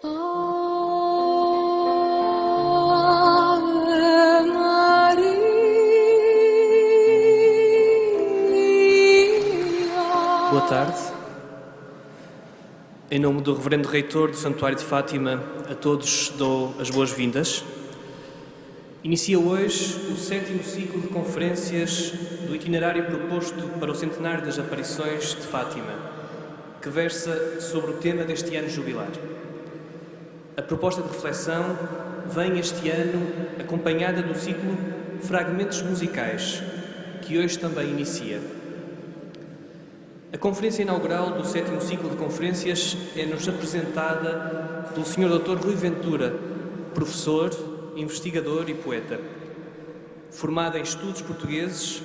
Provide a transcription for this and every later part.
Boa tarde. Em nome do Reverendo Reitor do Santuário de Fátima, a todos dou as boas-vindas. Inicia hoje o 7º ciclo de conferências do itinerário proposto para o centenário das aparições de Fátima, que versa sobre o tema deste ano jubilar. A proposta de reflexão vem este ano acompanhada do ciclo Fragmentos Musicais, que hoje também inicia. A conferência inaugural do 7º ciclo de conferências é-nos apresentada pelo Sr. Dr. Rui Ventura, professor, investigador e poeta. Formado em estudos portugueses,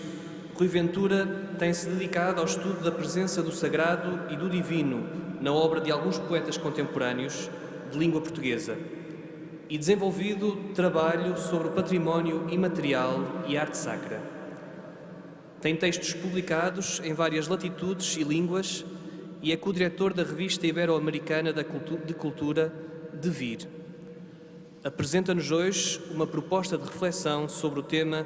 Rui Ventura tem-se dedicado ao estudo da presença do sagrado e do divino na obra de alguns poetas contemporâneos de língua portuguesa e desenvolvido trabalho sobre o património imaterial e arte sacra. Tem textos publicados em várias latitudes e línguas e é co-diretor da Revista Ibero-Americana de Cultura, Devir. Apresenta-nos hoje uma proposta de reflexão sobre o tema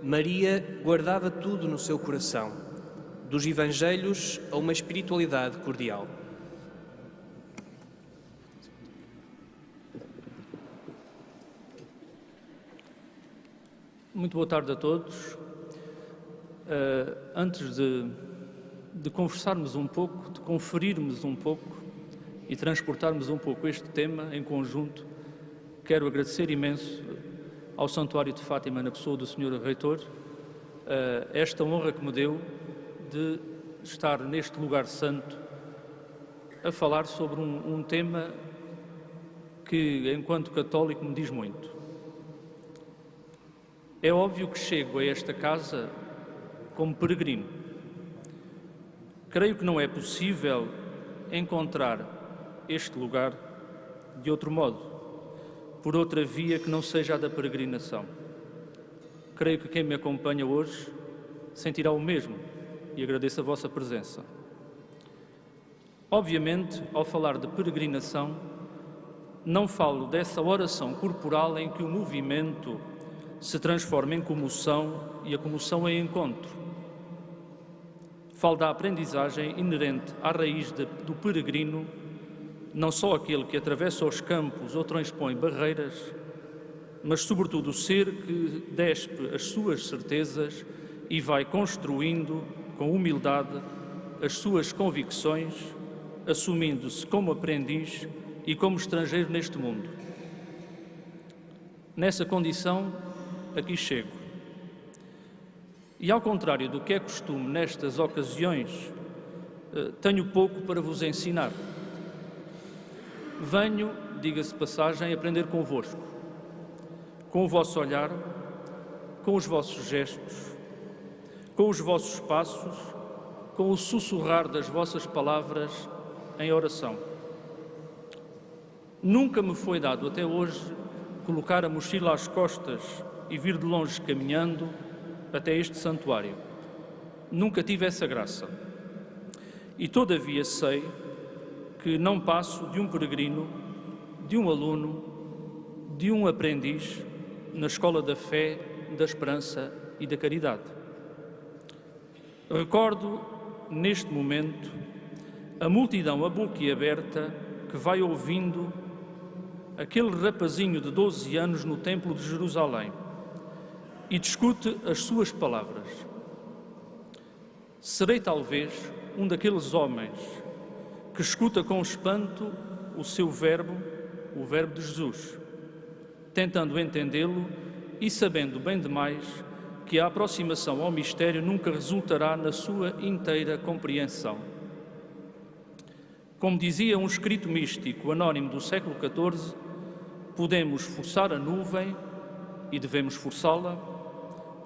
Maria guardava tudo no seu coração, dos Evangelhos a uma espiritualidade cordial. Muito boa tarde a todos. Antes de conversarmos um pouco, de conferirmos um pouco e transportarmos um pouco este tema em conjunto, quero agradecer imenso ao Santuário de Fátima, na pessoa do Sr. Reitor, esta honra que me deu de estar neste lugar santo a falar sobre um tema que, enquanto católico, me diz muito. É óbvio que chego a esta casa como peregrino. Creio que não é possível encontrar este lugar de outro modo, por outra via que não seja a da peregrinação. Creio que quem me acompanha hoje sentirá o mesmo e agradeço a vossa presença. Obviamente, ao falar de peregrinação, não falo dessa oração corporal em que o movimento se transforma em comoção e a comoção em encontro. Falo da aprendizagem inerente à raiz do peregrino, não só aquele que atravessa os campos ou transpõe barreiras, mas sobretudo o ser que despe as suas certezas e vai construindo com humildade as suas convicções, assumindo-se como aprendiz e como estrangeiro neste mundo. Nessa condição, aqui chego. E ao contrário do que é costume nestas ocasiões, tenho pouco para vos ensinar. Venho, diga-se passagem, aprender convosco, com o vosso olhar, com os vossos gestos, com os vossos passos, com o sussurrar das vossas palavras em oração. Nunca me foi dado até hoje colocar a mochila às costas e vir de longe caminhando até este santuário. Nunca tive essa graça. E todavia sei que não passo de um peregrino, de um aluno, de um aprendiz na escola da fé, da esperança e da caridade. Recordo, neste momento, a multidão aberta que vai ouvindo aquele rapazinho de 12 anos no Templo de Jerusalém e discute as suas palavras. Serei talvez um daqueles homens que escuta com espanto o seu verbo, o verbo de Jesus, tentando entendê-lo e sabendo bem demais que a aproximação ao mistério nunca resultará na sua inteira compreensão. Como dizia um escrito místico anónimo do século XIV, podemos forçar a nuvem e devemos forçá-la,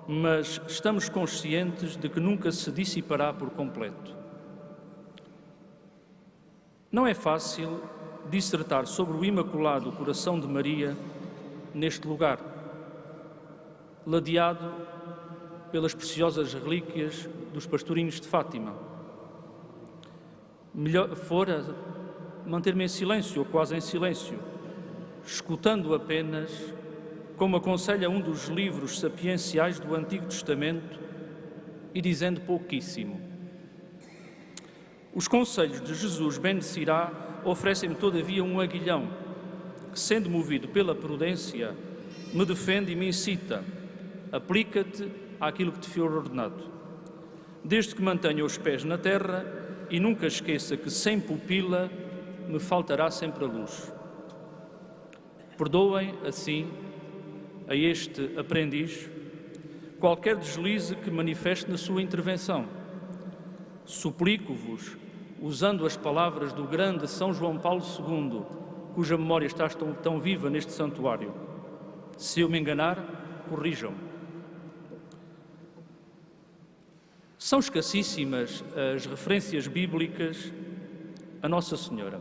mas estamos conscientes de que nunca se dissipará por completo. Não é fácil dissertar sobre o Imaculado Coração de Maria neste lugar, ladeado pelas preciosas relíquias dos pastorinhos de Fátima. Melhor fora manter-me em silêncio ou quase em silêncio, escutando apenas, como aconselha um dos livros sapienciais do Antigo Testamento, e dizendo pouquíssimo. Os conselhos de Jesus ben Sirá oferecem-me, todavia, um aguilhão que, sendo movido pela prudência, me defende e me incita. Aplica-te àquilo que te for ordenado. Desde que mantenha os pés na terra e nunca esqueça que sem pupila me faltará sempre a luz. Perdoem, assim, a este aprendiz qualquer deslize que manifeste na sua intervenção. Suplico-vos, usando as palavras do grande São João Paulo II, cuja memória está tão viva neste santuário. Se eu me enganar, corrijam-me. São escassíssimas as referências bíblicas a Nossa Senhora.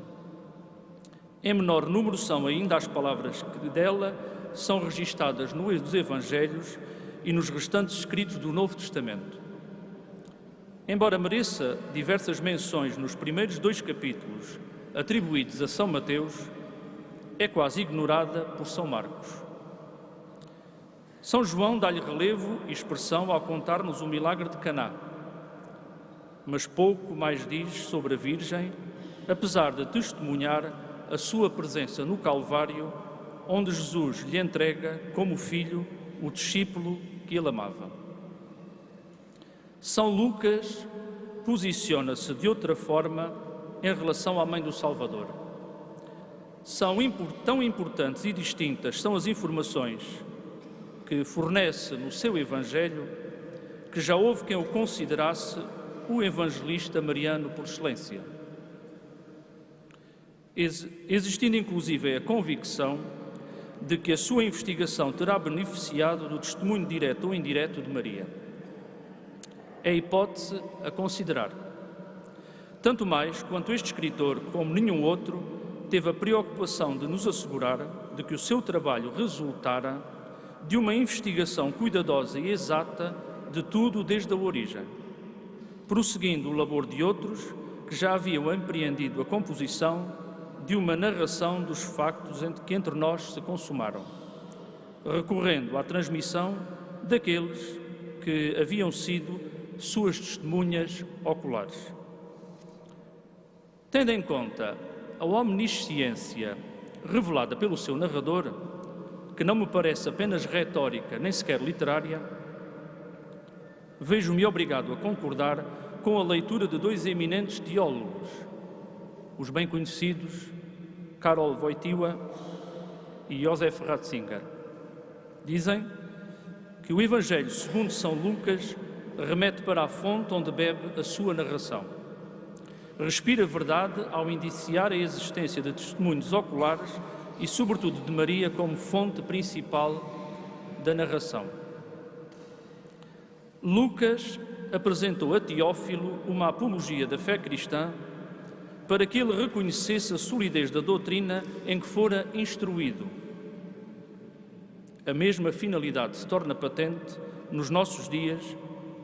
Em menor número são ainda as palavras que dela são registadas nos Evangelhos e nos restantes escritos do Novo Testamento. Embora mereça diversas menções nos primeiros 2 capítulos atribuídos a São Mateus, é quase ignorada por São Marcos. São João dá-lhe relevo e expressão ao contar-nos o milagre de Caná, mas pouco mais diz sobre a Virgem, apesar de testemunhar a sua presença no Calvário, onde Jesus lhe entrega, como filho, o discípulo que ele amava. São Lucas posiciona-se de outra forma em relação à Mãe do Salvador. Tão importantes e distintas são as informações que fornece no seu Evangelho, que já houve quem o considerasse o evangelista mariano por excelência. Existindo inclusive a convicção de que a sua investigação terá beneficiado do testemunho direto ou indireto de Maria. É a hipótese a considerar. Tanto mais quanto este escritor, como nenhum outro, teve a preocupação de nos assegurar de que o seu trabalho resultara de uma investigação cuidadosa e exata de tudo desde a origem, prosseguindo o labor de outros que já haviam empreendido a composição de uma narração dos factos que entre nós se consumaram, recorrendo à transmissão daqueles que haviam sido suas testemunhas oculares. Tendo em conta a omnisciência revelada pelo seu narrador, que não me parece apenas retórica nem sequer literária, vejo-me obrigado a concordar com a leitura de 2 eminentes teólogos, os bem conhecidos Karol Wojtyła e Josef Ratzinger. Dizem que o Evangelho segundo São Lucas remete para a fonte onde bebe a sua narração. Respira verdade ao indiciar a existência de testemunhos oculares e, sobretudo, de Maria como fonte principal da narração. Lucas apresentou a Teófilo uma apologia da fé cristã para que ele reconhecesse a solidez da doutrina em que fora instruído. A mesma finalidade se torna patente nos nossos dias,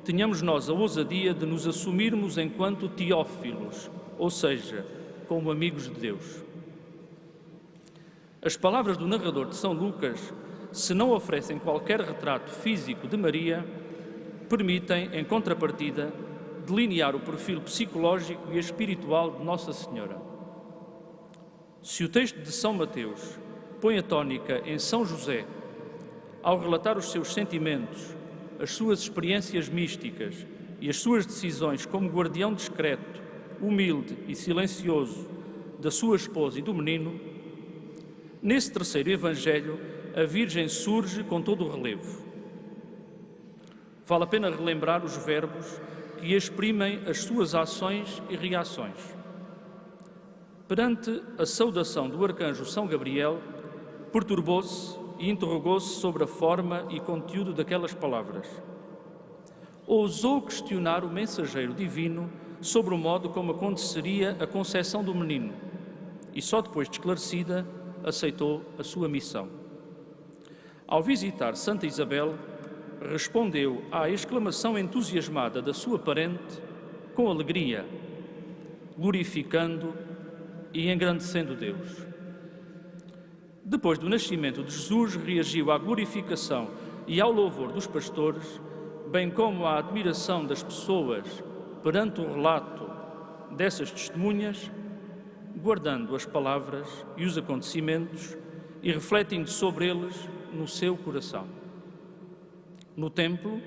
tenhamos nós a ousadia de nos assumirmos enquanto teófilos, ou seja, como amigos de Deus. As palavras do narrador de São Lucas, se não oferecem qualquer retrato físico de Maria, permitem, em contrapartida, delinear o perfil psicológico e espiritual de Nossa Senhora. Se o texto de São Mateus põe a tónica em São José, ao relatar os seus sentimentos, as suas experiências místicas e as suas decisões como guardião discreto, humilde e silencioso da sua esposa e do menino, nesse terceiro Evangelho a Virgem surge com todo o relevo. Vale a pena relembrar os verbos que exprimem as suas ações e reações. Perante a saudação do arcanjo São Gabriel, perturbou-se e interrogou-se sobre a forma e conteúdo daquelas palavras. Ousou questionar o mensageiro divino sobre o modo como aconteceria a concepção do menino e só depois de esclarecida aceitou a sua missão. Ao visitar Santa Isabel, respondeu à exclamação entusiasmada da sua parente com alegria, glorificando e engrandecendo Deus. Depois do nascimento de Jesus, reagiu à glorificação e ao louvor dos pastores, bem como à admiração das pessoas perante o relato dessas testemunhas, guardando as palavras e os acontecimentos e refletindo sobre eles no seu coração. No templo,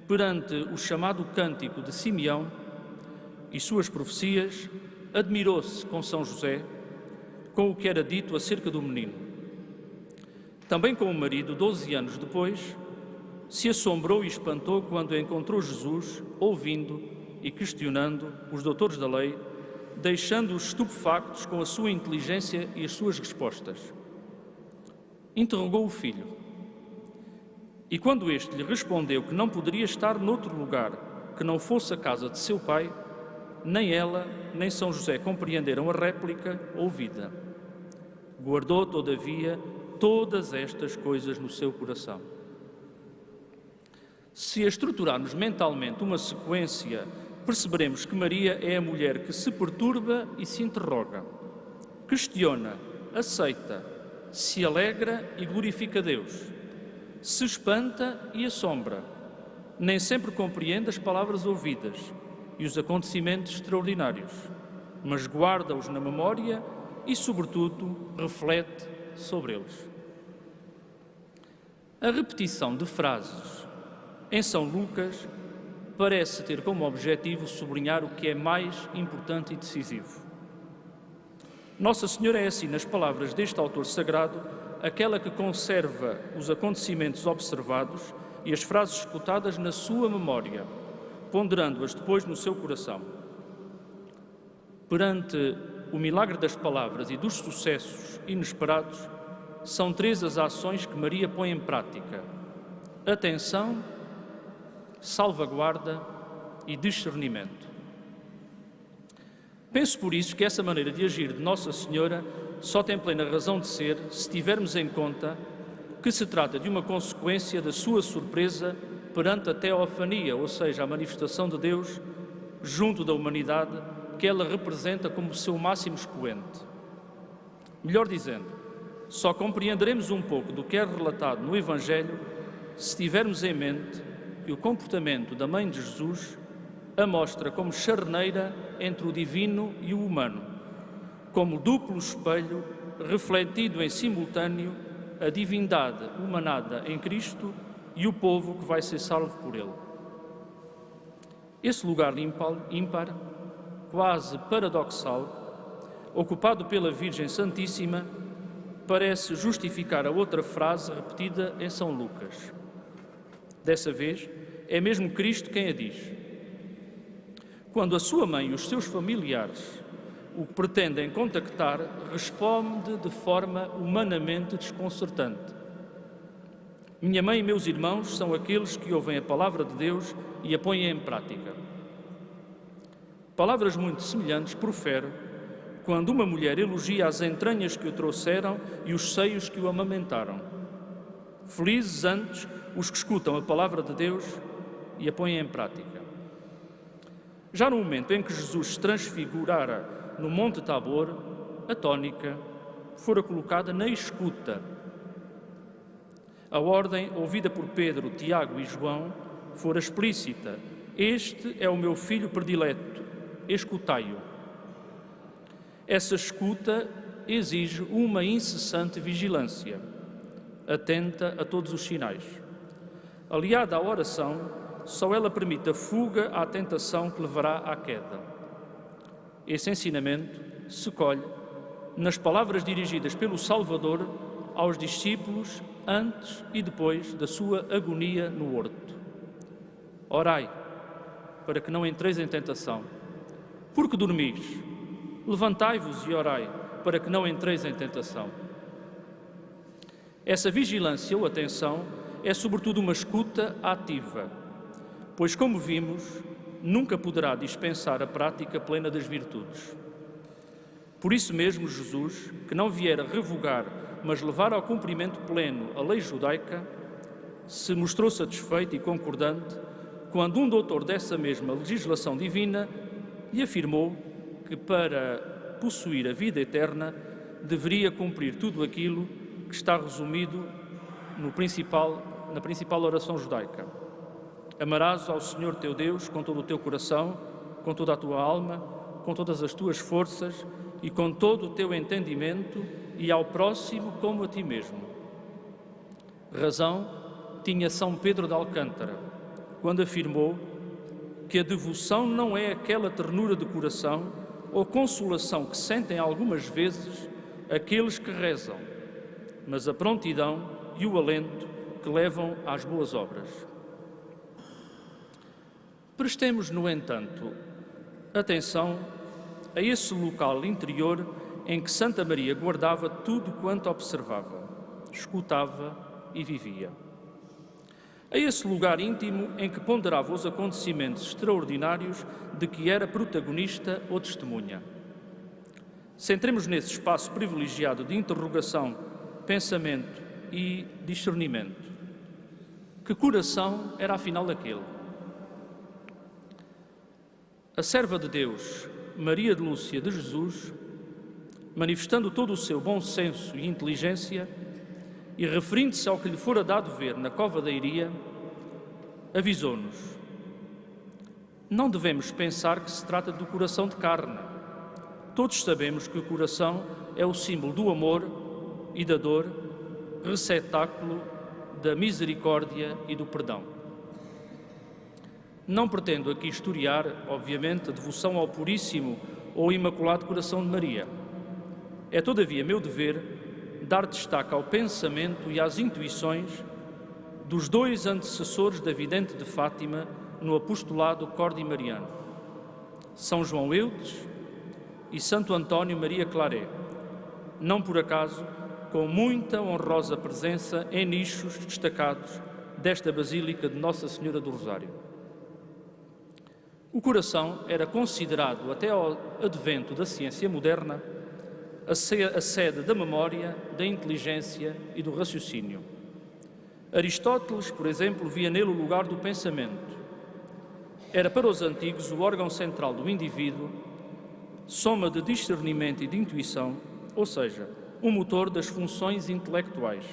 perante o chamado Cântico de Simeão e suas profecias, admirou-se com São José, com o que era dito acerca do menino. Também com o marido, 12 anos depois, se assombrou e espantou quando encontrou Jesus, ouvindo e questionando os doutores da lei, deixando-os estupefactos com a sua inteligência e as suas respostas. Interrogou o filho, e quando este lhe respondeu que não poderia estar noutro lugar que não fosse a casa de seu pai, nem ela, nem São José compreenderam a réplica ouvida. Guardou, todavia, todas estas coisas no seu coração. Se estruturarmos mentalmente uma sequência, perceberemos que Maria é a mulher que se perturba e se interroga, questiona, aceita, se alegra e glorifica Deus, se espanta e assombra, nem sempre compreende as palavras ouvidas e os acontecimentos extraordinários, mas guarda-os na memória e, sobretudo, reflete sobre eles. A repetição de frases em São Lucas parece ter como objetivo sublinhar o que é mais importante e decisivo. Nossa Senhora é, assim, nas palavras deste autor sagrado, aquela que conserva os acontecimentos observados e as frases escutadas na sua memória, ponderando-as depois no seu coração. Perante o milagre das palavras e dos sucessos inesperados, são 3 as ações que Maria põe em prática: atenção, salvaguarda e discernimento. Penso por isso que essa maneira de agir de Nossa Senhora só tem plena razão de ser se tivermos em conta que se trata de uma consequência da sua surpresa perante a teofania, ou seja, a manifestação de Deus junto da humanidade que ela representa como seu máximo expoente. Melhor dizendo, só compreenderemos um pouco do que é relatado no Evangelho se tivermos em mente que o comportamento da Mãe de Jesus a mostra como charneira entre o divino e o humano, como duplo espelho refletido em simultâneo a divindade humanada em Cristo e o povo que vai ser salvo por ele. Esse lugar ímpar, quase paradoxal, ocupado pela Virgem Santíssima, parece justificar a outra frase repetida em São Lucas. Dessa vez, é mesmo Cristo quem a diz. Quando a sua mãe e os seus familiares o pretendem contactar, responde de forma humanamente desconcertante. Minha mãe e meus irmãos são aqueles que ouvem a palavra de Deus e a põem em prática. Palavras muito semelhantes profere quando uma mulher elogia as entranhas que o trouxeram e os seios que o amamentaram. Felizes antes os que escutam a palavra de Deus e a põem em prática. Já no momento em que Jesus se transfigurara no Monte Tabor, a tónica fora colocada na escuta. A ordem, ouvida por Pedro, Tiago e João, fora explícita: este é o meu filho predileto, escutai-o. Essa escuta exige uma incessante vigilância, atenta a todos os sinais. Aliada à oração, só ela permite a fuga à tentação que levará à queda. Esse ensinamento se colhe nas palavras dirigidas pelo Salvador aos discípulos antes e depois da sua agonia no horto. Orai, para que não entreis em tentação. Porque dormis? Levantai-vos e orai, para que não entreis em tentação. Essa vigilância ou atenção é sobretudo uma escuta ativa, pois, como vimos, nunca poderá dispensar a prática plena das virtudes. Por isso mesmo, Jesus, que não viera revogar, mas levar ao cumprimento pleno a lei judaica, se mostrou satisfeito e concordante quando um doutor dessa mesma legislação divina lhe afirmou que para possuir a vida eterna, deveria cumprir tudo aquilo que está resumido na principal oração judaica. Amarás ao Senhor teu Deus com todo o teu coração, com toda a tua alma, com todas as tuas forças e com todo o teu entendimento, e ao próximo como a ti mesmo. Razão tinha São Pedro de Alcântara, quando afirmou que a devoção não é aquela ternura de coração ou consolação que sentem algumas vezes aqueles que rezam, mas a prontidão e o alento que levam às boas obras. Prestemos, no entanto, atenção a esse local interior em que Santa Maria guardava tudo quanto observava, escutava e vivia. A esse lugar íntimo em que ponderava os acontecimentos extraordinários de que era protagonista ou testemunha. Centremos nesse espaço privilegiado de interrogação, pensamento e discernimento. Que coração era afinal aquele? A serva de Deus, Maria de Lúcia de Jesus, manifestando todo o seu bom senso e inteligência, e referindo-se ao que lhe fora dado ver na cova da Iria, avisou-nos: não devemos pensar que se trata do coração de carne. Todos sabemos que o coração é o símbolo do amor e da dor, receptáculo da misericórdia e do perdão. Não pretendo aqui historiar, obviamente, a devoção ao Puríssimo ou Imaculado Coração de Maria. É, todavia, meu dever dar destaque ao pensamento e às intuições dos dois antecessores da vidente de Fátima no apostolado cordimariano, São João Eudes e Santo António Maria Claret, não por acaso com muita honrosa presença em nichos destacados desta Basílica de Nossa Senhora do Rosário. O coração era considerado, até ao advento da ciência moderna, a sede da memória, da inteligência e do raciocínio. Aristóteles, por exemplo, via nele o lugar do pensamento. Era para os antigos o órgão central do indivíduo, soma de discernimento e de intuição, ou seja, o motor das funções intelectuais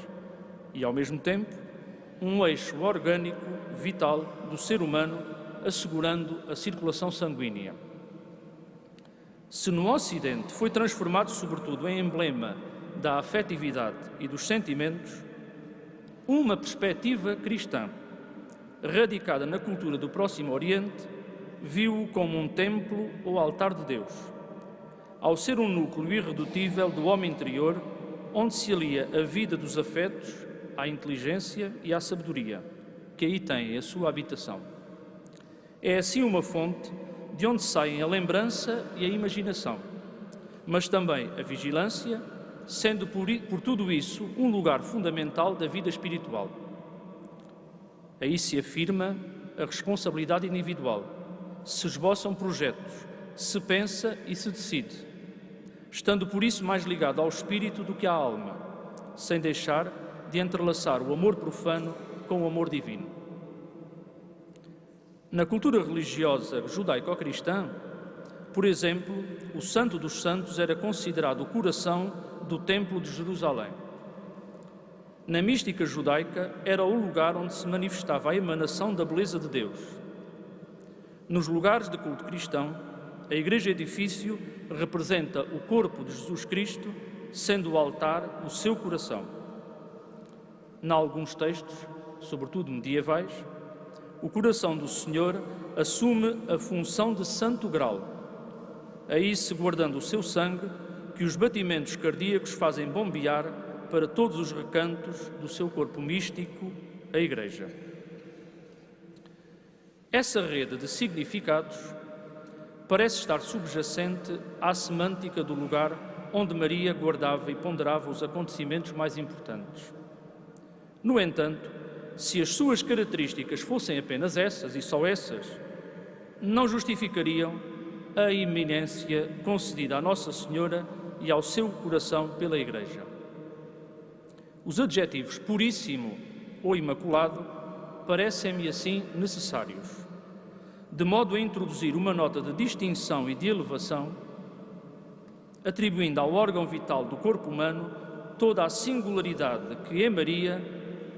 e, ao mesmo tempo, um eixo orgânico, vital do ser humano, assegurando a circulação sanguínea. Se no Ocidente foi transformado sobretudo em emblema da afetividade e dos sentimentos, uma perspectiva cristã, radicada na cultura do Próximo Oriente, viu-o como um templo ou altar de Deus, ao ser um núcleo irredutível do homem interior, onde se alia a vida dos afetos à inteligência e à sabedoria, que aí tem a sua habitação. É assim uma fonte de onde saem a lembrança e a imaginação, mas também a vigilância, sendo por tudo isso um lugar fundamental da vida espiritual. Aí se afirma a responsabilidade individual, se esboçam projetos, se pensa e se decide, estando por isso mais ligado ao espírito do que à alma, sem deixar de entrelaçar o amor profano com o amor divino. Na cultura religiosa judaico-cristã, por exemplo, o Santo dos Santos era considerado o coração do Templo de Jerusalém. Na mística judaica, era o lugar onde se manifestava a emanação da beleza de Deus. Nos lugares de culto cristão, a igreja-edifício representa o corpo de Jesus Cristo, sendo o altar o seu coração. Em alguns textos, sobretudo medievais, o coração do Senhor assume a função de santo grau, aí se guardando o seu sangue, que os batimentos cardíacos fazem bombear para todos os recantos do seu corpo místico, a Igreja. Essa rede de significados parece estar subjacente à semântica do lugar onde Maria guardava e ponderava os acontecimentos mais importantes. No entanto, se as suas características fossem apenas essas e só essas, não justificariam a eminência concedida à Nossa Senhora e ao seu coração pela Igreja. Os adjetivos puríssimo ou imaculado parecem-me assim necessários, de modo a introduzir uma nota de distinção e de elevação, atribuindo ao órgão vital do corpo humano toda a singularidade que em Maria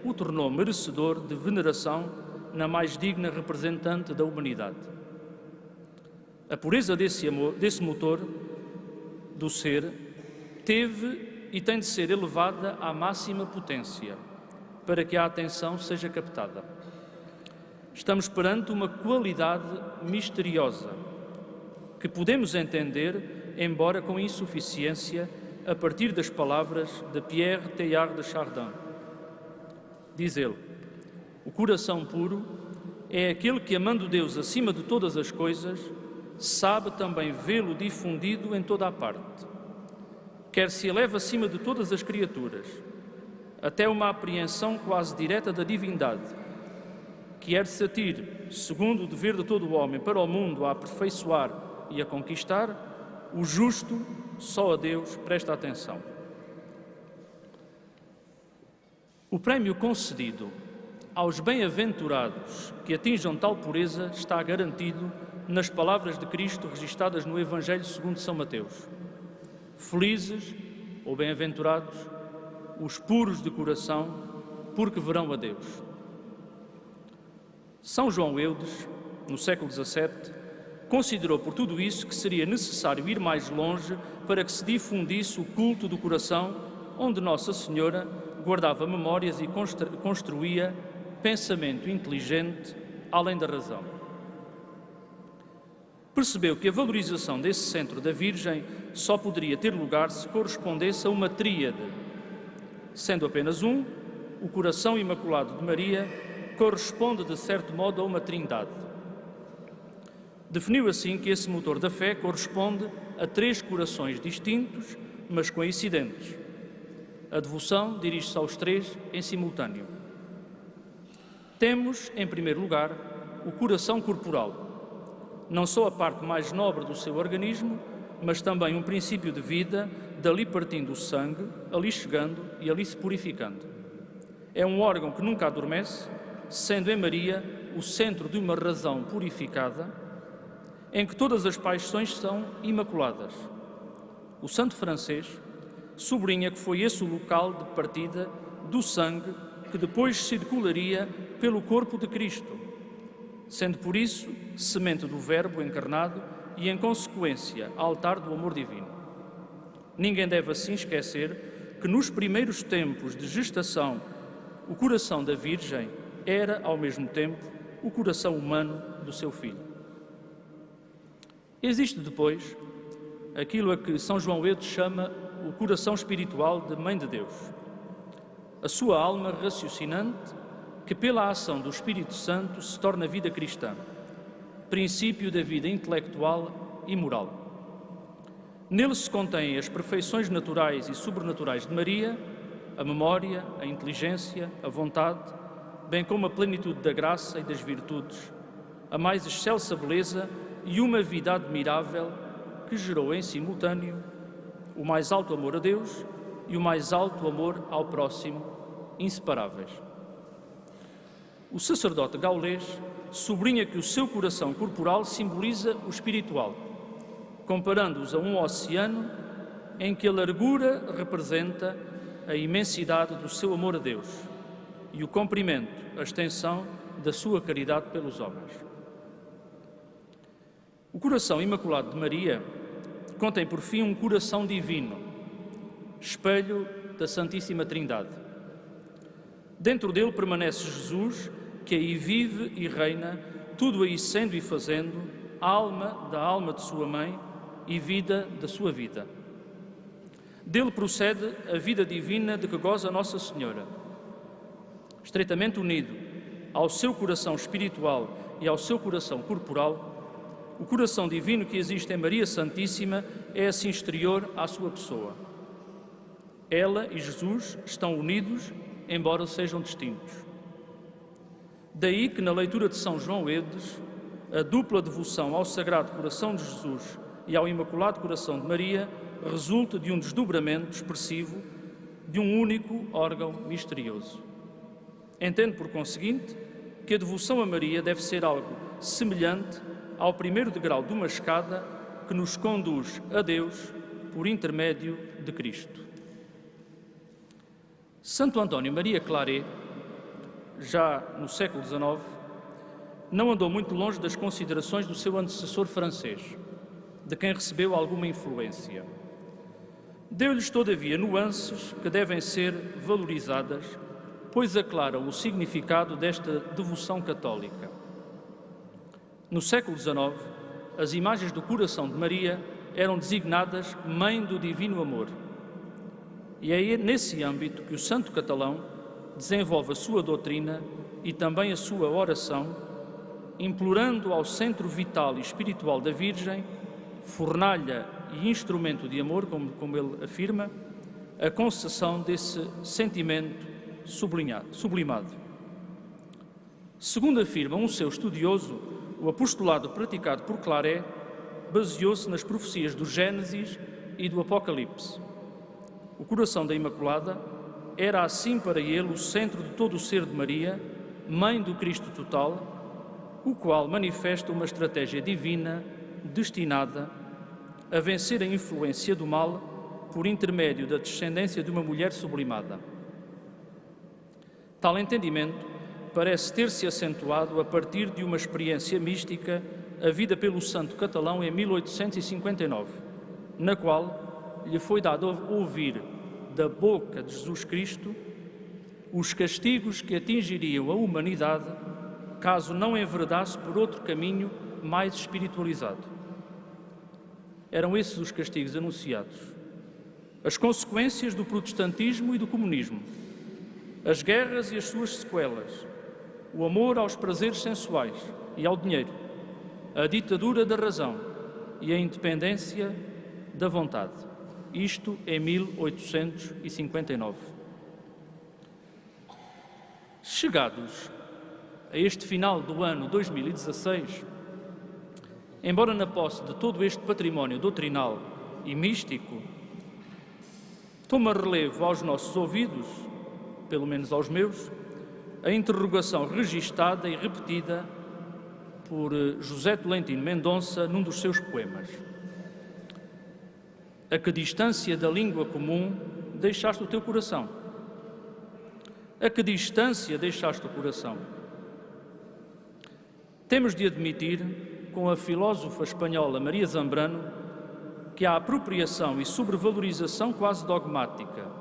o tornou merecedor de veneração na mais digna representante da humanidade. A pureza desse motor do ser teve e tem de ser elevada à máxima potência para que a atenção seja captada. Estamos perante uma qualidade misteriosa que podemos entender, embora com insuficiência, a partir das palavras de Pierre Teilhard de Chardin. Diz ele: o coração puro é aquele que, amando Deus acima de todas as coisas, sabe também vê-lo difundido em toda a parte. Quer se eleva acima de todas as criaturas, até uma apreensão quase direta da divindade, quer se atire, segundo o dever de todo o homem, para o mundo a aperfeiçoar e a conquistar, o justo só a Deus presta atenção. O prémio concedido aos bem-aventurados que atinjam tal pureza está garantido nas palavras de Cristo registadas no Evangelho segundo São Mateus. Felizes, ou bem-aventurados, os puros de coração, porque verão a Deus. São João Eudes, no século XVII, considerou por tudo isso que seria necessário ir mais longe para que se difundisse o culto do coração, onde Nossa Senhora guardava memórias e construía pensamento inteligente além da razão. Percebeu que a valorização desse centro da Virgem só poderia ter lugar se correspondesse a uma tríade. Sendo apenas um, o coração imaculado de Maria corresponde de certo modo a uma trindade. Definiu assim que esse motor da fé corresponde a três corações distintos, mas coincidentes. A devoção dirige-se aos três em simultâneo. Temos, em primeiro lugar, o coração corporal, não só a parte mais nobre do seu organismo, mas também um princípio de vida, dali partindo o sangue, ali chegando e ali se purificando. É um órgão que nunca adormece, sendo em Maria o centro de uma razão purificada, em que todas as paixões são imaculadas. O santo francês sublinha que foi esse o local de partida do sangue que depois circularia pelo corpo de Cristo, sendo por isso semente do Verbo encarnado e, em consequência, altar do amor divino. Ninguém deve assim esquecer que nos primeiros tempos de gestação o coração da Virgem era, ao mesmo tempo, o coração humano do seu filho. Existe depois aquilo a que São João Eudes chama o coração espiritual de Mãe de Deus, a sua alma raciocinante que pela ação do Espírito Santo se torna vida cristã, princípio da vida intelectual e moral. Nele se contêm as perfeições naturais e sobrenaturais de Maria, a memória, a inteligência, a vontade, bem como a plenitude da graça e das virtudes, a mais excelsa beleza e uma vida admirável que gerou em simultâneo o mais alto amor a Deus e o mais alto amor ao próximo, inseparáveis. O sacerdote gaulês sublinha que o seu coração corporal simboliza o espiritual, comparando-os a um oceano em que a largura representa a imensidade do seu amor a Deus e o comprimento, a extensão da sua caridade pelos homens. O coração imaculado de Maria contém, por fim, um coração divino, espelho da Santíssima Trindade. Dentro dele permanece Jesus, que aí vive e reina, tudo aí sendo e fazendo, alma da alma de sua mãe e vida da sua vida. Dele procede a vida divina de que goza Nossa Senhora. Estreitamente unido ao seu coração espiritual e ao seu coração corporal, o coração divino que existe em Maria Santíssima é assim exterior à sua pessoa. Ela e Jesus estão unidos, embora sejam distintos. Daí que na leitura de São João Eudes, a dupla devoção ao Sagrado Coração de Jesus e ao Imaculado Coração de Maria resulta de um desdobramento expressivo de um único órgão misterioso. Entendo, por conseguinte, que a devoção a Maria deve ser algo semelhante ao primeiro degrau de uma escada que nos conduz a Deus por intermédio de Cristo. Santo António Maria Claret, já no século XIX, não andou muito longe das considerações do seu antecessor francês, de quem recebeu alguma influência. Deu-lhes, todavia, nuances que devem ser valorizadas, pois aclaram o significado desta devoção católica. No século XIX, as imagens do coração de Maria eram designadas Mãe do Divino Amor. E é nesse âmbito que o santo catalão desenvolve a sua doutrina e também a sua oração, implorando ao centro vital e espiritual da Virgem, fornalha e instrumento de amor, como ele afirma, a concessão desse sentimento sublimado. Segundo afirma um seu estudioso, o apostolado praticado por Claret baseou-se nas profecias do Gênesis e do Apocalipse. O coração da Imaculada era assim para ele o centro de todo o ser de Maria, Mãe do Cristo total, o qual manifesta uma estratégia divina destinada a vencer a influência do mal por intermédio da descendência de uma mulher sublimada. Tal entendimento parece ter-se acentuado a partir de uma experiência mística havida pelo santo catalão em 1859, na qual lhe foi dado ouvir da boca de Jesus Cristo os castigos que atingiriam a humanidade caso não enveredasse por outro caminho mais espiritualizado. Eram esses os castigos anunciados: as consequências do protestantismo e do comunismo, as guerras e as suas sequelas, o amor aos prazeres sensuais e ao dinheiro, a ditadura da razão e a independência da vontade. Isto em 1859. Chegados a este final do ano 2016, embora na posse de todo este património doutrinal e místico, toma relevo aos nossos ouvidos, pelo menos aos meus, a interrogação registada e repetida por José Tolentino Mendonça num dos seus poemas: a que distância da língua comum deixaste o teu coração? A que distância deixaste o coração? Temos de admitir, com a filósofa espanhola Maria Zambrano, que a apropriação e sobrevalorização quase dogmática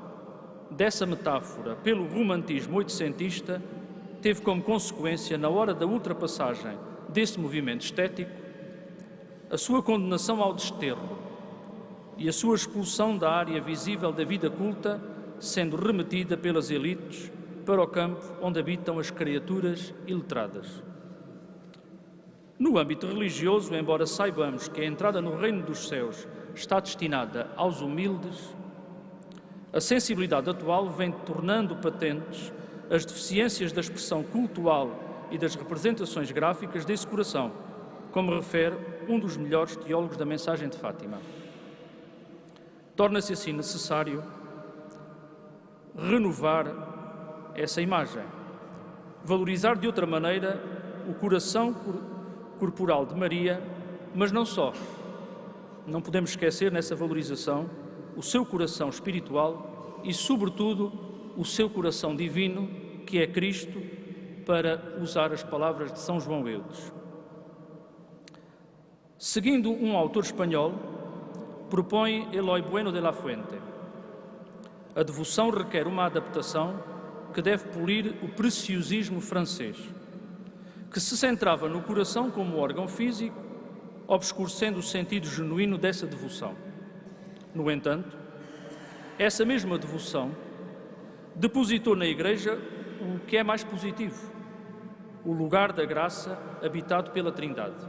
dessa metáfora pelo romantismo oitocentista teve como consequência, na hora da ultrapassagem desse movimento estético, a sua condenação ao desterro e a sua expulsão da área visível da vida culta, sendo remetida pelas elites para o campo onde habitam as criaturas iletradas. No âmbito religioso, embora saibamos que a entrada no reino dos céus está destinada aos humildes, a sensibilidade atual vem tornando patentes as deficiências da expressão cultual e das representações gráficas desse coração, como refere um dos melhores teólogos da mensagem de Fátima. Torna-se assim necessário renovar essa imagem, valorizar de outra maneira o coração corporal de Maria, mas não só. Não podemos esquecer nessa valorização o seu coração espiritual e, sobretudo, o seu coração divino, que é Cristo, para usar as palavras de São João Eudes. Seguindo um autor espanhol, propõe Eloy Bueno de la Fuente: a devoção requer uma adaptação que deve polir o preciosismo francês, que se centrava no coração como órgão físico, obscurecendo o sentido genuíno dessa devoção. No entanto, essa mesma devoção depositou na Igreja o que é mais positivo: o lugar da graça habitado pela Trindade.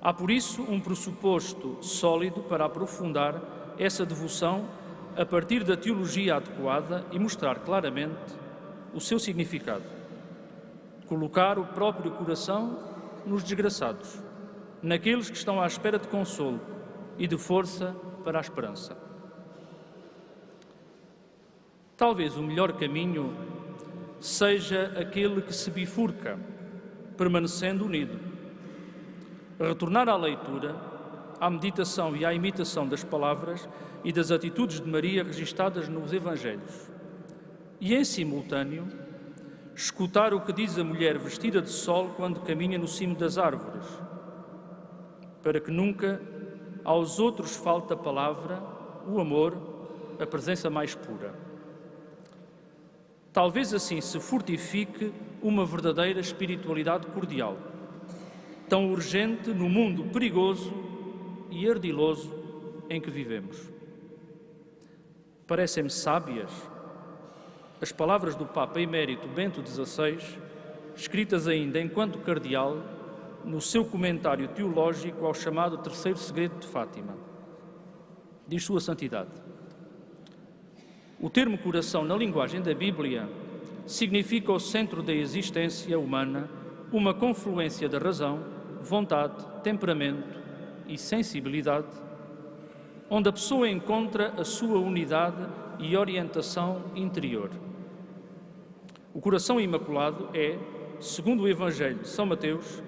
Há, por isso, um pressuposto sólido para aprofundar essa devoção a partir da teologia adequada e mostrar claramente o seu significado. Colocar o próprio coração nos desgraçados, naqueles que estão à espera de consolo e de força para a esperança. Talvez o melhor caminho seja aquele que se bifurca, permanecendo unido. Retornar à leitura à meditação e à imitação das palavras e das atitudes de Maria registadas nos Evangelhos. E, em simultâneo, escutar o que diz a mulher vestida de sol quando caminha no cimo das árvores, para que nunca aos outros falte a palavra, o amor, a presença mais pura. Talvez assim se fortifique uma verdadeira espiritualidade cordial, tão urgente no mundo perigoso e ardiloso em que vivemos. Parecem-me sábias as palavras do Papa Emérito Bento XVI, escritas ainda enquanto cardeal, no seu comentário teológico ao chamado Terceiro Segredo de Fátima. Diz Sua Santidade: o termo coração na linguagem da Bíblia significa o centro da existência humana, uma confluência da razão, vontade, temperamento e sensibilidade, onde a pessoa encontra a sua unidade e orientação interior. O coração imaculado é, segundo o Evangelho de São Mateus,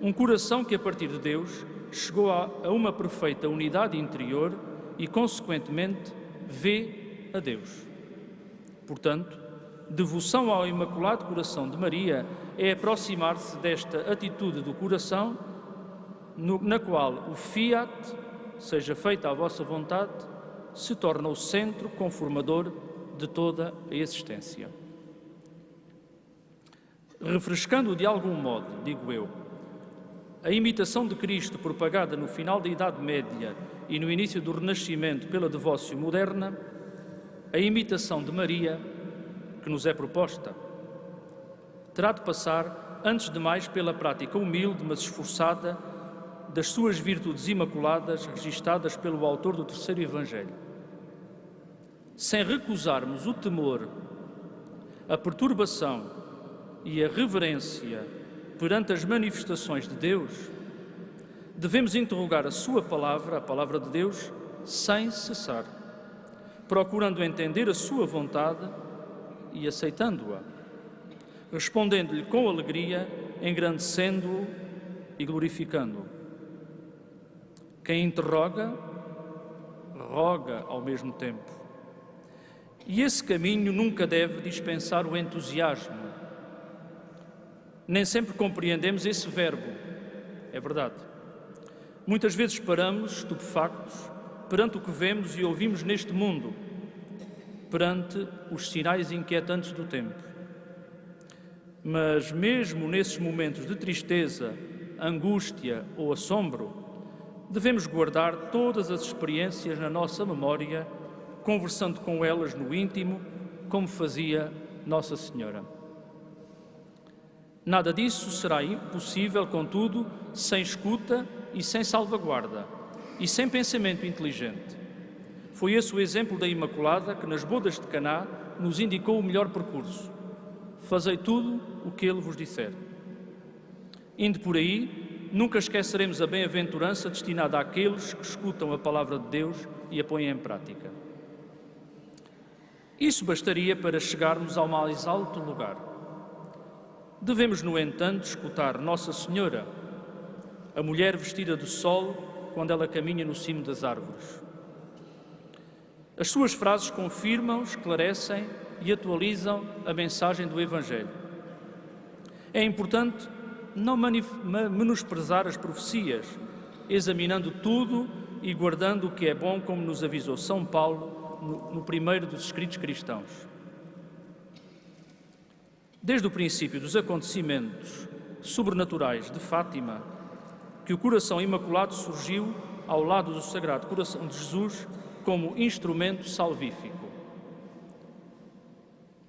um coração que, a partir de Deus, chegou a uma perfeita unidade interior e, consequentemente, vê a Deus. Portanto, devoção ao Imaculado Coração de Maria é aproximar-se desta atitude do coração na qual o fiat, seja feita a vossa vontade, se torna o centro conformador de toda a existência. Refrescando de algum modo, digo eu, a imitação de Cristo propagada no final da Idade Média e no início do Renascimento pela devócio moderna, a imitação de Maria, que nos é proposta, terá de passar, antes de mais, pela prática humilde, mas esforçada, das suas virtudes imaculadas registadas pelo autor do Terceiro Evangelho. Sem recusarmos o temor, a perturbação e a reverência perante as manifestações de Deus, devemos interrogar a sua palavra, a palavra de Deus, sem cessar, procurando entender a sua vontade e aceitando-a, respondendo-lhe com alegria, engrandecendo-o e glorificando-o. Quem interroga, roga ao mesmo tempo. E esse caminho nunca deve dispensar o entusiasmo. Nem sempre compreendemos esse verbo, é verdade. Muitas vezes paramos, estupefactos, perante o que vemos e ouvimos neste mundo, perante os sinais inquietantes do tempo. Mas mesmo nesses momentos de tristeza, angústia ou assombro, devemos guardar todas as experiências na nossa memória, conversando com elas no íntimo, como fazia Nossa Senhora. Nada disso será possível, contudo, sem escuta e sem salvaguarda, e sem pensamento inteligente. Foi esse o exemplo da Imaculada que, nas bodas de Caná, nos indicou o melhor percurso. Fazei tudo o que Ele vos disser. Indo por aí, nunca esqueceremos a bem-aventurança destinada àqueles que escutam a palavra de Deus e a põem em prática. Isso bastaria para chegarmos ao mais alto lugar. Devemos, no entanto, escutar Nossa Senhora, a mulher vestida de sol, quando ela caminha no cimo das árvores. As suas frases confirmam, esclarecem e atualizam a mensagem do Evangelho. É importante não menosprezar as profecias, examinando tudo e guardando o que é bom, como nos avisou São Paulo no primeiro dos escritos cristãos. Desde o princípio dos acontecimentos sobrenaturais de Fátima, que o coração imaculado surgiu ao lado do Sagrado Coração de Jesus como instrumento salvífico.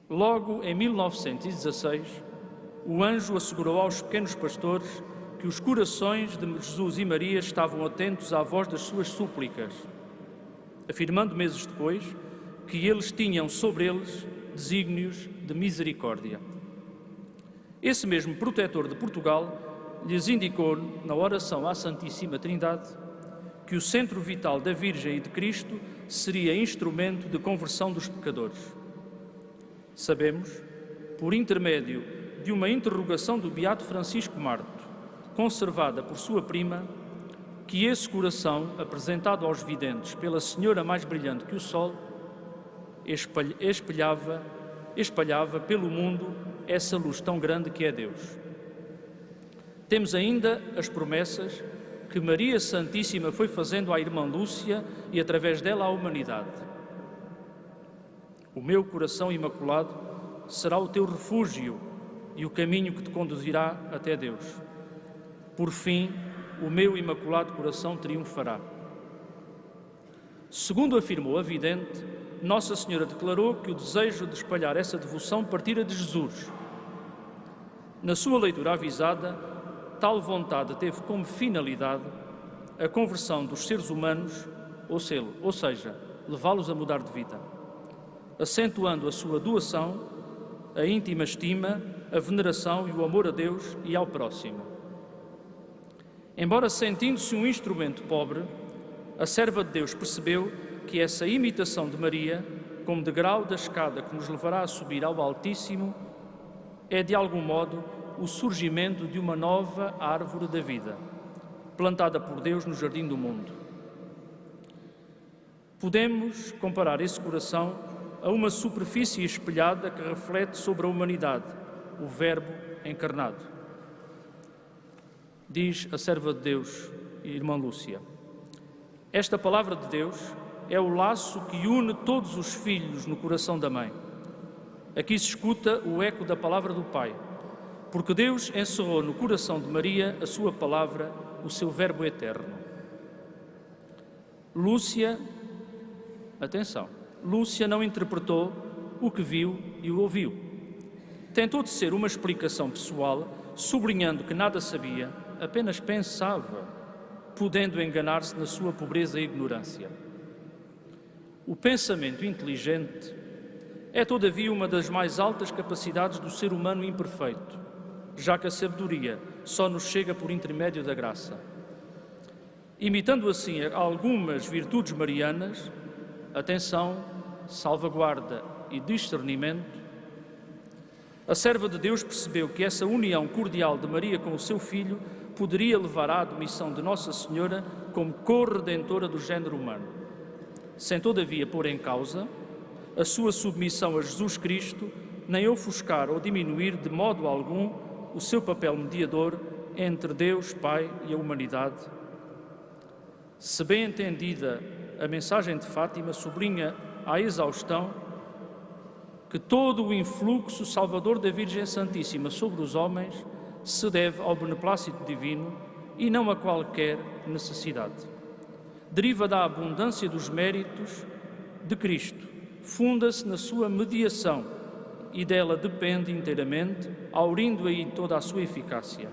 Logo em 1916, o anjo assegurou aos pequenos pastores que os corações de Jesus e Maria estavam atentos à voz das suas súplicas, afirmando meses depois que eles tinham sobre eles desígnios de misericórdia. Esse mesmo protetor de Portugal lhes indicou, na oração à Santíssima Trindade, que o centro vital da Virgem e de Cristo seria instrumento de conversão dos pecadores. Sabemos, por intermédio de uma interrogação do beato Francisco Marto, conservada por sua prima, que esse coração, apresentado aos videntes pela Senhora mais brilhante que o sol, espalhava pelo mundo essa luz tão grande que é Deus. Temos ainda as promessas que Maria Santíssima foi fazendo à irmã Lúcia e, através dela, à humanidade. O meu coração imaculado será o teu refúgio e o caminho que te conduzirá até Deus. Por fim, o meu imaculado coração triunfará. Segundo afirmou a vidente, Nossa Senhora declarou que o desejo de espalhar essa devoção partira de Jesus. Na sua leitura avisada, tal vontade teve como finalidade a conversão dos seres humanos, ou seja, levá-los a mudar de vida, acentuando a sua doação, a íntima estima, a veneração e o amor a Deus e ao próximo. Embora sentindo-se um instrumento pobre, a serva de Deus percebeu que essa imitação de Maria, como degrau da escada que nos levará a subir ao Altíssimo, é de algum modo o surgimento de uma nova árvore da vida, plantada por Deus no jardim do mundo. Podemos comparar esse coração a uma superfície espelhada que reflete sobre a humanidade, o Verbo encarnado. Diz a serva de Deus, irmã Lúcia: esta palavra de Deus é o laço que une todos os filhos no coração da mãe. Aqui se escuta o eco da palavra do Pai, porque Deus encerrou no coração de Maria a sua palavra, o seu Verbo eterno. Lúcia, atenção, Lúcia não interpretou o que viu e o ouviu. Tentou de ser uma explicação pessoal, sublinhando que nada sabia, apenas pensava, podendo enganar-se na sua pobreza e ignorância. O pensamento inteligente é, todavia, uma das mais altas capacidades do ser humano imperfeito, já que a sabedoria só nos chega por intermédio da graça. Imitando assim algumas virtudes marianas, atenção, salvaguarda e discernimento, a serva de Deus percebeu que essa união cordial de Maria com o seu filho poderia levar à admissão de Nossa Senhora como corredentora do género humano, sem todavia pôr em causa a sua submissão a Jesus Cristo, nem ofuscar ou diminuir de modo algum o seu papel mediador entre Deus, Pai e a humanidade. Se bem entendida, a mensagem de Fátima sublinha à exaustão que todo o influxo salvador da Virgem Santíssima sobre os homens se deve ao beneplácito divino e não a qualquer necessidade. Deriva da abundância dos méritos de Cristo, funda-se na sua mediação e dela depende inteiramente, aurindo aí toda a sua eficácia.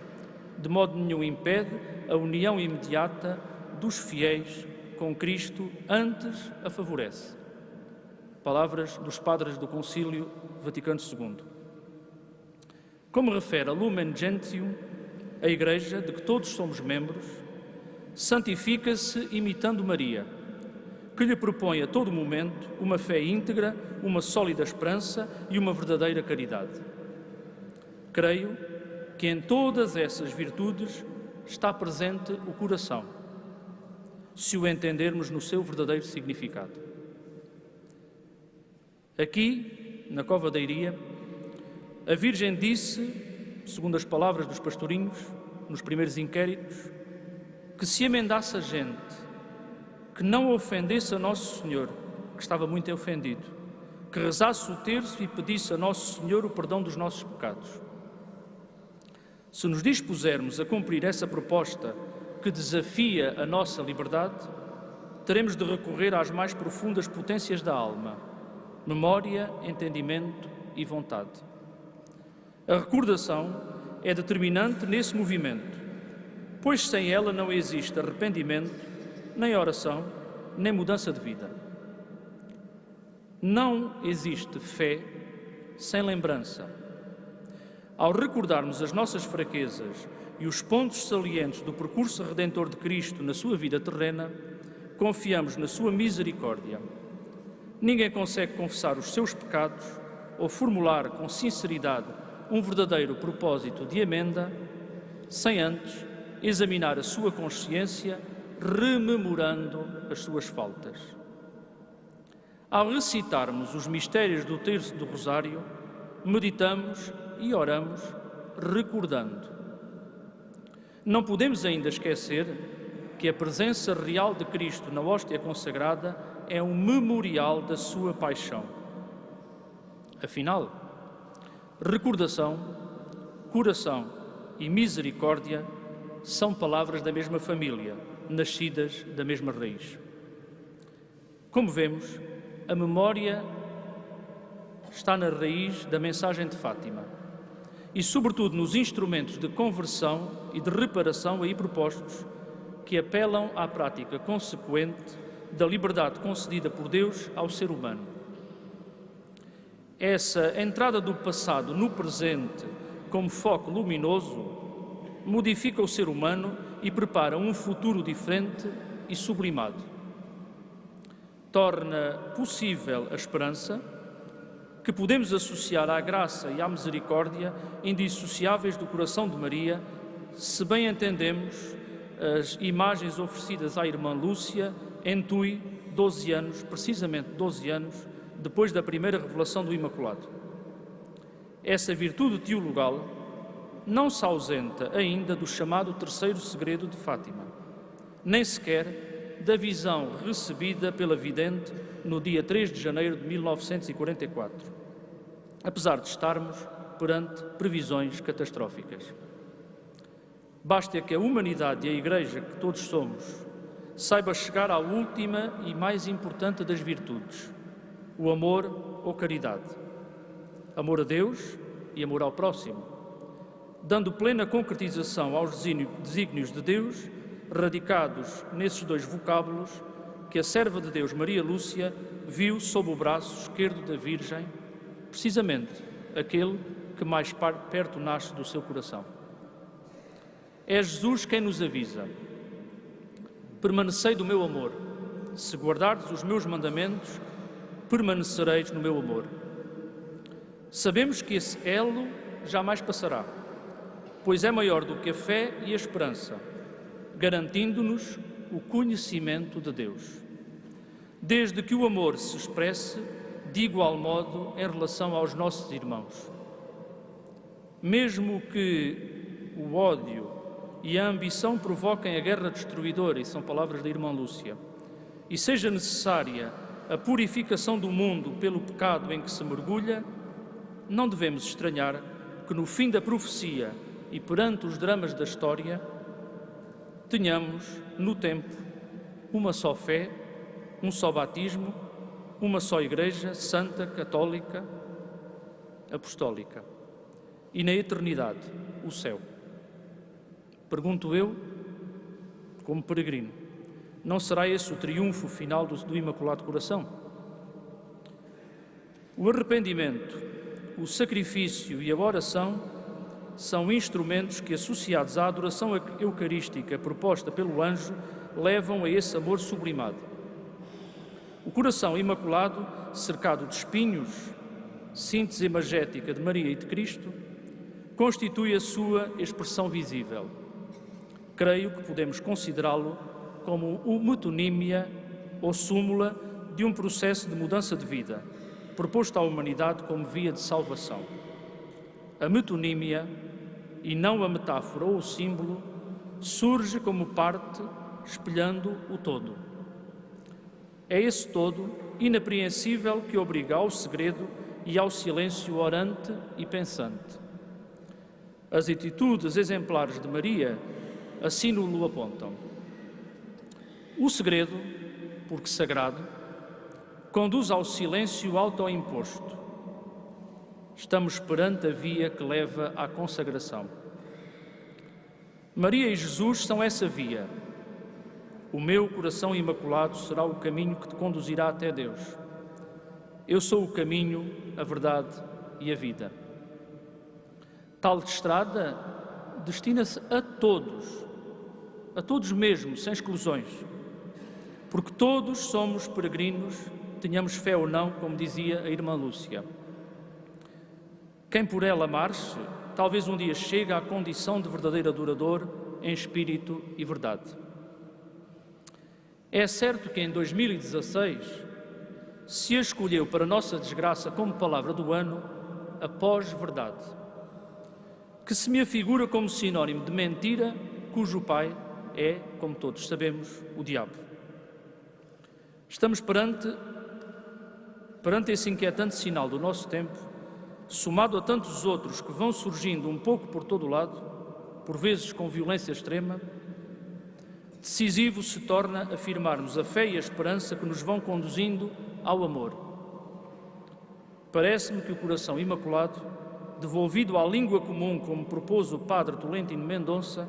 De modo nenhum impede a união imediata dos fiéis com Cristo, antes a favorece. Palavras dos Padres do Concílio Vaticano II. Como refere a Lumen Gentium, a Igreja, de que todos somos membros, santifica-se imitando Maria, que lhe propõe a todo momento uma fé íntegra, uma sólida esperança e uma verdadeira caridade. Creio que em todas essas virtudes está presente o coração, se o entendermos no seu verdadeiro significado. Aqui, na Cova da Iria, a Virgem disse, segundo as palavras dos pastorinhos, nos primeiros inquéritos, que se emendasse a gente, que não ofendesse a Nosso Senhor, que estava muito ofendido, que rezasse o terço e pedisse a Nosso Senhor o perdão dos nossos pecados. Se nos dispusermos a cumprir essa proposta que desafia a nossa liberdade, teremos de recorrer às mais profundas potências da alma, memória, entendimento e vontade. A recordação é determinante nesse movimento, pois sem ela não existe arrependimento, nem oração, nem mudança de vida. Não existe fé sem lembrança. Ao recordarmos as nossas fraquezas e os pontos salientes do percurso redentor de Cristo na sua vida terrena, confiamos na sua misericórdia. Ninguém consegue confessar os seus pecados ou formular com sinceridade um verdadeiro propósito de emenda sem antes examinar a sua consciência rememorando as suas faltas. Ao recitarmos os mistérios do Terço do Rosário, meditamos e oramos recordando. Não podemos ainda esquecer que a presença real de Cristo na hóstia consagrada é um memorial da sua paixão. Afinal, recordação, coração e misericórdia são palavras da mesma família, nascidas da mesma raiz. Como vemos, a memória está na raiz da mensagem de Fátima e, sobretudo, nos instrumentos de conversão e de reparação aí propostos, que apelam à prática consequente da liberdade concedida por Deus ao ser humano. Essa entrada do passado no presente como foco luminoso modifica o ser humano e prepara um futuro diferente e sublimado. Torna possível a esperança, que podemos associar à graça e à misericórdia indissociáveis do coração de Maria, se bem entendemos as imagens oferecidas à irmã Lúcia em Tui, 12 anos, precisamente 12 anos, depois da primeira revelação do Imaculado. Essa virtude teologal não se ausenta ainda do chamado terceiro segredo de Fátima, nem sequer da visão recebida pela vidente no dia 3 de janeiro de 1944, apesar de estarmos perante previsões catastróficas. Basta que a humanidade e a Igreja, que todos somos, saiba chegar à última e mais importante das virtudes, o amor ou caridade. Amor a Deus e amor ao próximo, dando plena concretização aos desígnios de Deus, radicados nesses dois vocábulos que a serva de Deus, Maria Lúcia, viu sob o braço esquerdo da Virgem, precisamente aquele que mais perto nasce do seu coração. É Jesus quem nos avisa: permanecei do meu amor, se guardardes os meus mandamentos, permanecereis no meu amor. Sabemos que esse elo jamais passará, pois é maior do que a fé e a esperança, garantindo-nos o conhecimento de Deus, desde que o amor se expresse de igual modo em relação aos nossos irmãos. Mesmo que o ódio e a ambição provoquem a guerra destruidora, e são palavras da irmã Lúcia, e seja necessária a purificação do mundo pelo pecado em que se mergulha, não devemos estranhar que no fim da profecia e perante os dramas da história, tenhamos, no tempo, uma só fé, um só batismo, uma só Igreja Santa, Católica, Apostólica, e na eternidade, o céu. Pergunto eu, como peregrino, não será esse o triunfo final do Imaculado Coração? O arrependimento, o sacrifício e a oração são instrumentos que, associados à adoração eucarística proposta pelo anjo, levam a esse amor sublimado. O coração imaculado, cercado de espinhos, síntese imagética de Maria e de Cristo, constitui a sua expressão visível. Creio que podemos considerá-lo como uma metonímia ou súmula de um processo de mudança de vida, proposto à humanidade como via de salvação. A metonímia, e não a metáfora ou o símbolo, surge como parte, espelhando o todo. É esse todo inapreensível que obriga ao segredo e ao silêncio orante e pensante. As atitudes exemplares de Maria assim nos apontam. O segredo, porque sagrado, conduz ao silêncio autoimposto. Estamos perante a via que leva à consagração. Maria e Jesus são essa via. O meu coração imaculado será o caminho que te conduzirá até Deus. Eu sou o caminho, a verdade e a vida. Tal estrada destina-se a todos mesmo, sem exclusões, porque todos somos peregrinos, tenhamos fé ou não, como dizia a irmã Lúcia. Quem por ela marche, talvez um dia chegue à condição de verdadeiro adorador em espírito e verdade. É certo que em 2016 se a escolheu para nossa desgraça como palavra do ano a pós-verdade, que se me afigura como sinónimo de mentira, cujo pai é, como todos sabemos, o diabo. Estamos perante esse inquietante sinal do nosso tempo, somado a tantos outros que vão surgindo um pouco por todo o lado, por vezes com violência extrema. Decisivo se torna afirmarmos a fé e a esperança que nos vão conduzindo ao amor. Parece-me que o coração imaculado, devolvido à língua comum como propôs o padre Tolentino Mendonça,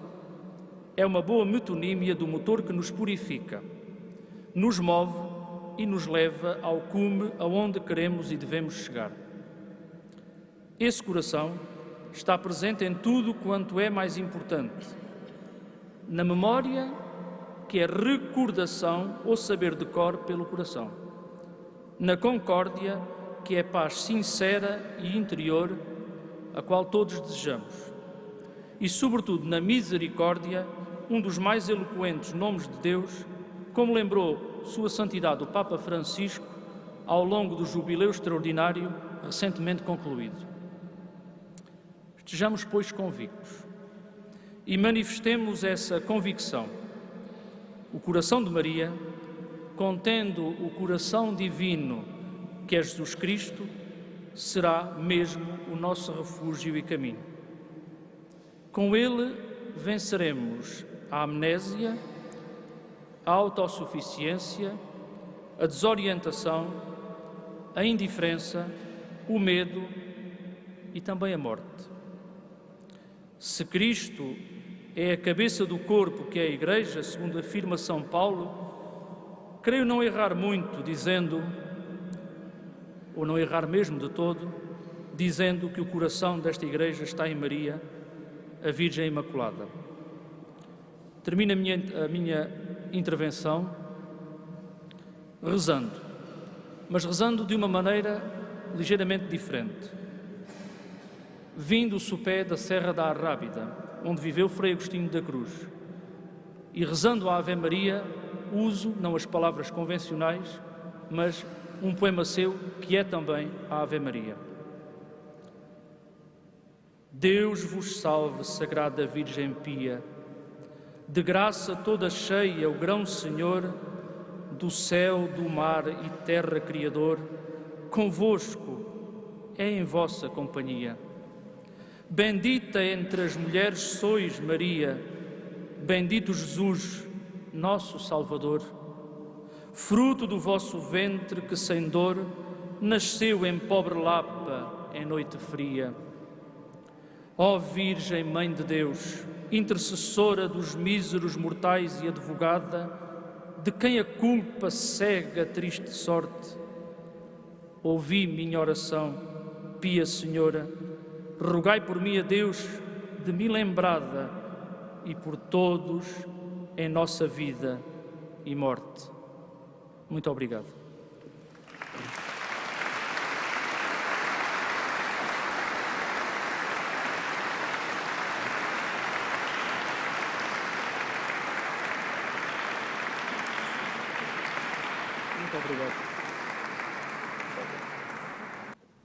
é uma boa metonímia do motor que nos purifica, nos move e nos leva ao cume aonde queremos e devemos chegar. Esse coração está presente em tudo quanto é mais importante, na memória, que é recordação ou saber de cor pelo coração, na concórdia, que é paz sincera e interior, a qual todos desejamos, e, sobretudo, na misericórdia, um dos mais eloquentes nomes de Deus, como lembrou Sua Santidade o Papa Francisco ao longo do jubileu extraordinário recentemente concluído. Estejamos, pois, convictos e manifestemos essa convicção. O coração de Maria, contendo o coração divino que é Jesus Cristo, será mesmo o nosso refúgio e caminho. Com ele venceremos a amnésia, a autossuficiência, a desorientação, a indiferença, o medo e também a morte. Se Cristo é a cabeça do corpo que é a Igreja, segundo afirma São Paulo, creio não errar muito dizendo, ou não errar mesmo de todo, dizendo que o coração desta Igreja está em Maria, a Virgem Imaculada. Termino a minha intervenção rezando, mas rezando de uma maneira ligeiramente diferente. Vindo o sopé da Serra da Arrábida, onde viveu Frei Agostinho da Cruz, e rezando a Ave Maria, uso não as palavras convencionais, mas um poema seu, que é também a Ave Maria. Deus vos salve, Sagrada Virgem Pia, de graça toda cheia, o grão Senhor, do céu, do mar e terra Criador, convosco é em vossa companhia. Bendita entre as mulheres sois, Maria, bendito Jesus, nosso Salvador, fruto do vosso ventre que sem dor nasceu em pobre Lapa, em noite fria. Ó Virgem Mãe de Deus, intercessora dos míseros mortais e advogada, de quem a culpa cega a triste sorte, ouvi minha oração, Pia Senhora, rogai por mim a Deus de mim lembrada e por todos em nossa vida e morte. Muito obrigado. Muito obrigado.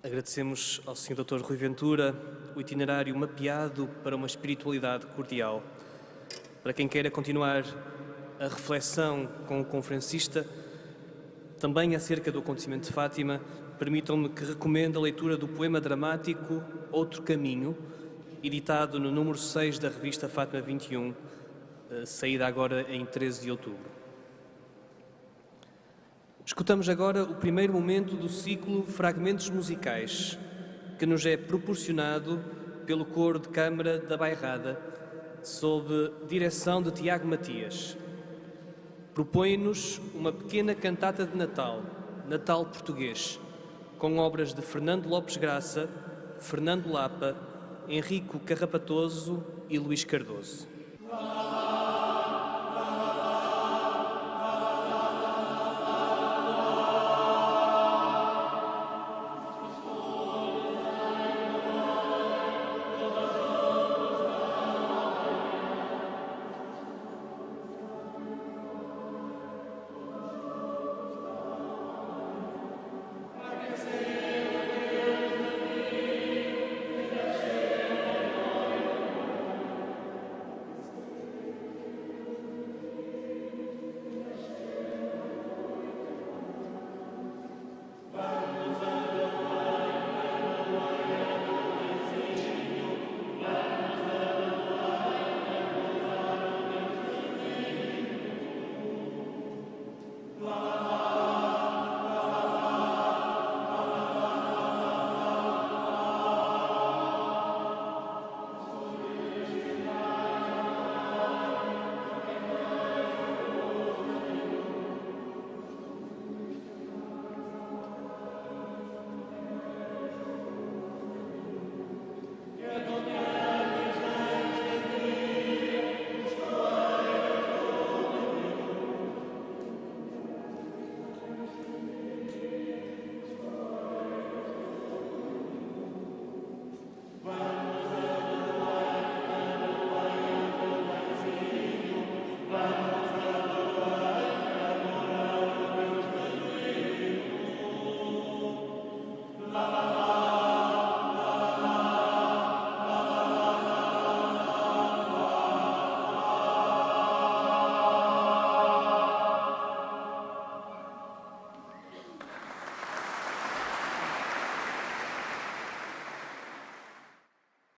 Agradecemos ao Sr. Dr. Rui Ventura o itinerário mapeado para uma espiritualidade cordial. Para quem queira continuar a reflexão com o conferencista, também acerca do acontecimento de Fátima, permitam-me que recomende a leitura do poema dramático Outro Caminho, editado no número 6 da revista Fátima 21, saída agora em 13 de outubro. Escutamos agora o primeiro momento do ciclo Fragmentos Musicais, que nos é proporcionado pelo Coro de Câmara da Bairrada, sob direção de Tiago Matias. Propõe-nos uma pequena cantata de Natal, Natal português, com obras de Fernando Lopes Graça, Fernando Lapa, Henrico Carrapatoso e Luís Cardoso.